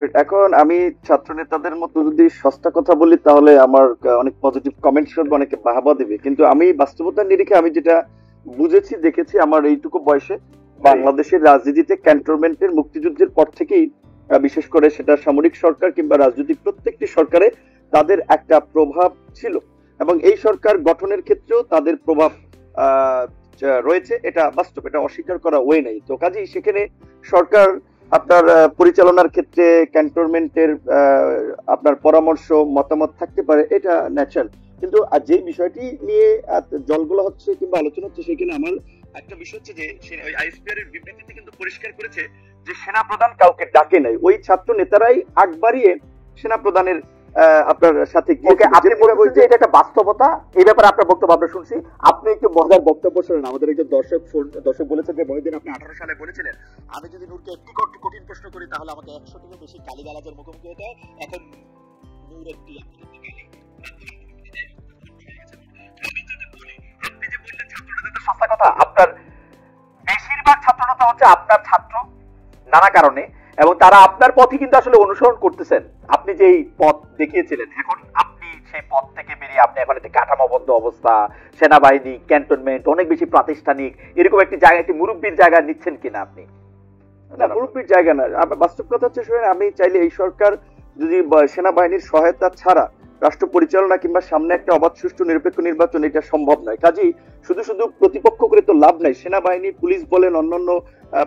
এখন আমি ছাত্র নেতাদের মতো যদি সস্তা কথা বলি তাহলে আমার অনেক পজিটিভ কমেন্ট শুনবো, অনেকে বাহবা দিবে, কিন্তু আমি বাস্তবতার নিরিখে আমি যেটা বুঝেছি দেখেছি আমার এইটুকু বয়সে বাংলাদেশের রাজনীতিতে ক্যান্টনমেন্টের মুক্তিযুদ্ধের পর থেকেই বিশেষ করে সেটা সামরিক সরকার কিংবা রাজনৈতিক প্রত্যেকটি সরকারে তাদের একটা প্রভাব ছিল এবং এই সরকার গঠনের ক্ষেত্রেও তাদের প্রভাব আহ, রয়েছে, এটা বাস্তব, এটা অস্বীকার করা ওয়ে নাই। তো কাজেই সেখানে সরকার আপনার পরিচালনার ক্ষেত্রে ক্যান্টনমেন্টের আপনার পরামর্শ মতামত থাকতে পারে, এটা ন্যাচারাল। কিন্তু যে বিষয়টি নিয়ে জলগুলো হচ্ছে কিংবা আলোচনা হচ্ছে সেখানে আমার একটা বিষয় হচ্ছে যে আইএসপিআর এর বিবৃতিতে কিন্তু পরিষ্কার করেছে যে সেনা প্রধান কাউকে ডাকে নাই, ওই ছাত্র নেতারাই আগ বাড়িয়ে সেনা প্রধানের আপনার সাথে ওকে, আপনি বলছেন যে এটা একটা বাস্তবতা। এই ব্যাপারে আপনার বক্তব্য আমরা শুনছি। আপনি একটু মজার বক্তব্য শুনেন। আমাদের একজন দর্শক বলেছেন যে মহিউদ্দিন, আপনি 18 সালে বলেছিলেন আমি যদি নূরকে একটি কঠিন প্রশ্ন করি তাহলে আমাকে 100 থেকে বেশি গালিগালাজের মুখোমুখি হতে হয়। এখন নূর একটি আপনি যে বললেন ছাত্রদের সস্তা কথা, আপনার বেশিরভাগ ছাত্রনেতা হচ্ছে আপনার ছাত্র নানা কারণে, এবং তারা আপনার পথই কিন্তু আসলে অনুসরণ করতেছেন। আপনি যেই পথ দেখিয়েছিলেন, এখন আপনি সেই পথ থেকে বেরিয়ে আপনি এখন একটি কাঠামোবদ্ধ অবস্থা, সেনাবাহিনী, ক্যান্টনমেন্ট, অনেক বেশি প্রাতিষ্ঠানিক, এরকম একটি জায়গা, একটি মুরব্বীর জায়গা নিচ্ছেন কিনা আপনি? না, মুরব্বীর জায়গা না। বাস্তব কথা হচ্ছে শুনেন, আমি চাইলে এই সরকার যদি সেনাবাহিনীর সহায়তা ছাড়া রাষ্ট্র পরিচালনা কিংবা সামনে একটা অবাধ সুষ্ঠু নিরপেক্ষ নির্বাচন এটা সম্ভব নয়। কাজেই শুধু শুধু প্রতিপক্ষ করে তো লাভ নাই। সেনাবাহিনী, পুলিশ বলেন, অন্যান্য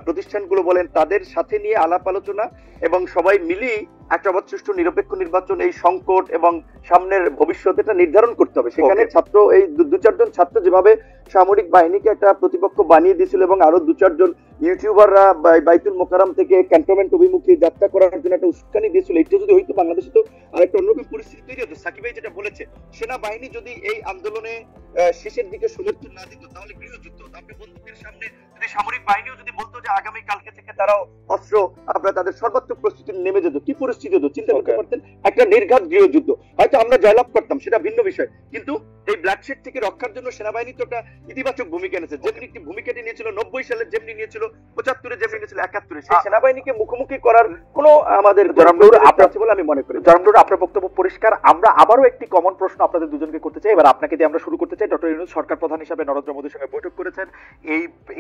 প্রতিষ্ঠানগুলো বলেন, তাদের সাথে নিয়ে আলাপ আলোচনা এবং সবাই মিলিয়ে একটা অবাধ সুষ্ঠু নিরপেক্ষ নির্বাচন, এই সংকট এবং সামনের ভবিষ্যৎ এটা নির্ধারণ করতে হবে। সেখানে ছাত্র, এই দু চারজন ছাত্র যেভাবে সামরিক বাহিনীকে একটা প্রতিপক্ষ বানিয়ে দিয়েছিল এবং আরো দু চারজন ইউটিউবাররা বাইতুল মোকাররম থেকে ক্যান্টনমেন্ট অভিমুখে যাত্রা করার জন্য একটা উস্কানি দিয়েছিল, এটা যদি হইতো বাংলাদেশে তো আরেকটা অন্যরকম পরিস্থিতি তৈরি হতো। সাকিব ভাই যেটা বলেছে, সেনাবাহিনী যদি এই আন্দোলনে শেষের দিকে সমর্থন না দিত তাহলে গৃহযুদ্ধ হতো। আপনি বন্দুকের সামনে যদি সামরিক বাহিনীও যদি বলতো যে আগামী কালকে থেকে তারাও অস্ত্র, আপনার তাদের সর্বাত্মক প্রস্তুতি নেমে যেত, কি পরিস্থিতি হতো চিন্তা করতে পারতেন? একটা নির্ঘাত গৃহযুদ্ধ, হয়তো আমরা জয়লাভ করতাম, সেটা ভিন্ন বিষয়, কিন্তু এই ব্লাডশেড থেকে রক্ষার জন্য সেনাবাহিনী তো একটা ইতিবাচক ভূমিকা নিয়েছে। যেমনি একটি ভূমিকাটি নিয়েছিল 90 সালে, যেমনি নিয়েছিল 75-এ, যেমনি নিয়েছিল 71-এ, সেই সেনাবাহিনীকে মুখোমুখি করার কোনো আমাদের আছে বলে আমি মনে করি। জনাব, আপনার বক্তব্য পরিষ্কার। আমরা আবারও একটি কমন প্রশ্ন আপনাদের দুজনকে করতে চাই। এবার আপনাকে দিয়ে আমরা শুরু করতে চাই। ডক্টর ইউনূস সরকার প্রধান হিসেবে নরেন্দ্র মোদীর সঙ্গে বৈঠক করেছেন।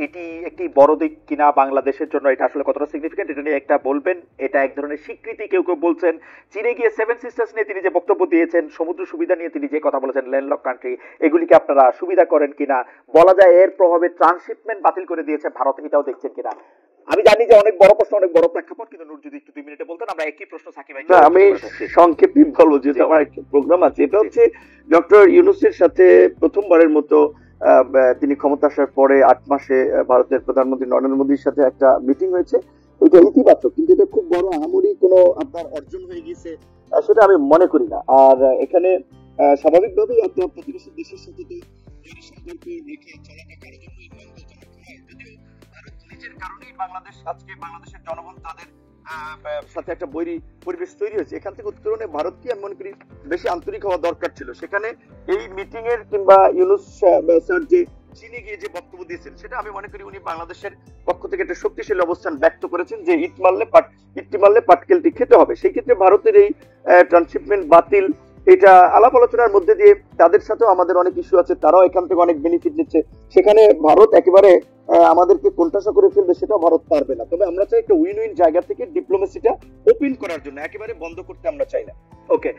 এটি একটি বড় দিক কিনা বাংলাদেশের জন্য, এটা আসলে কতটা সিগনিফিকেন্ট, এটা নিয়ে একটা বলবেন। এটা এক ধরনের স্বীকৃতি, কেউ কেউ বলছেন চীনে গিয়ে 7 সিস্টার্স নিয়ে তিনি যে বক্তব্য দিয়েছেন, সমুদ্র সুবিধা নিয়ে তিনি যে কথা বলেছেন, ল্যান্ডলক কান্ট্রি, এগুলিকে আপনারা সুবিধা করেন কিনা, বলা যায় এর প্রভাবে ট্রান্সশিপমেন্ট বাতিল করে দিয়েছে ভারত, এটাও দেখছেন কিনা? আমি জানি যে অনেক বড় প্রশ্ন, অনেক বড় প্রেক্ষাপট, কিন্তু নূর যদি একটু 2 মিনিটে বলতেন। আমরা একই প্রশ্ন সাকিব ভাই, আমি সংক্ষেপে বলবো, যেহেতু আমার একটা প্রোগ্রাম আছে। এটা হচ্ছে ডক্টর ইউনূসের সাথে প্রথমবারের মতো তিনি ক্ষমতা আসার পরে 8 মাসে ভারতের প্রধানমন্ত্রী নরেন্দ্র মোদীর সাথে একটা মিটিং হয়েছে। এটা ইতিবাচক, কিন্তু এটা খুব বড় আহামরি কোনো আপনার অর্জন হয়ে গেছে সেটা আমি মনে করি না। আর এখানে স্বাভাবিকভাবেই একটা প্রতিবেশী দেশের সাথে তো সম্পর্কে রেখে চলাটা কারোর জন্যই মঙ্গলজনক হয়, যদিও ভারত নিজের কারণেই বাংলাদেশ, আজকে বাংলাদেশের জনগণ তাদের সাথে একটা বৈরী পরিবেশ তৈরি হয়েছে। এখান থেকে উত্তরণে ভারতকে আমি মনে করি বেশি আন্তরিক হওয়া দরকার ছিল। সেখানে এই মিটিং এর কিংবা ইউনূস স্যার যে চীনে গিয়ে যে বক্তব্য দিয়েছেন, সেটা আমি মনে করি উনি বাংলাদেশের পক্ষ থেকে একটা শক্তিশালী অবস্থান ব্যক্ত করেছেন যে ইট মারলে পাটকেলটি খেতে হবে। সেই ক্ষেত্রে ভারতের এই ট্রান্সশিপমেন্ট বাতিল, এটা আলাপ আলোচনার মধ্যে দিয়ে তাদের সাথেও আমাদের অনেক ইস্যু আছে, তারাও এখান থেকে অনেক বেনিফিট নিচ্ছে। সেখানে ভারত একেবারে আমাদেরকে কোণঠাসা করে ফেলবে সেটাও ভারত পারবে না। তবে আমরা চাই একটা উইন উইন জায়গা থেকে ডিপ্লোমেসিটা ওপেন করার জন্য, একেবারে বন্ধ করতে আমরা চাই না। ওকে।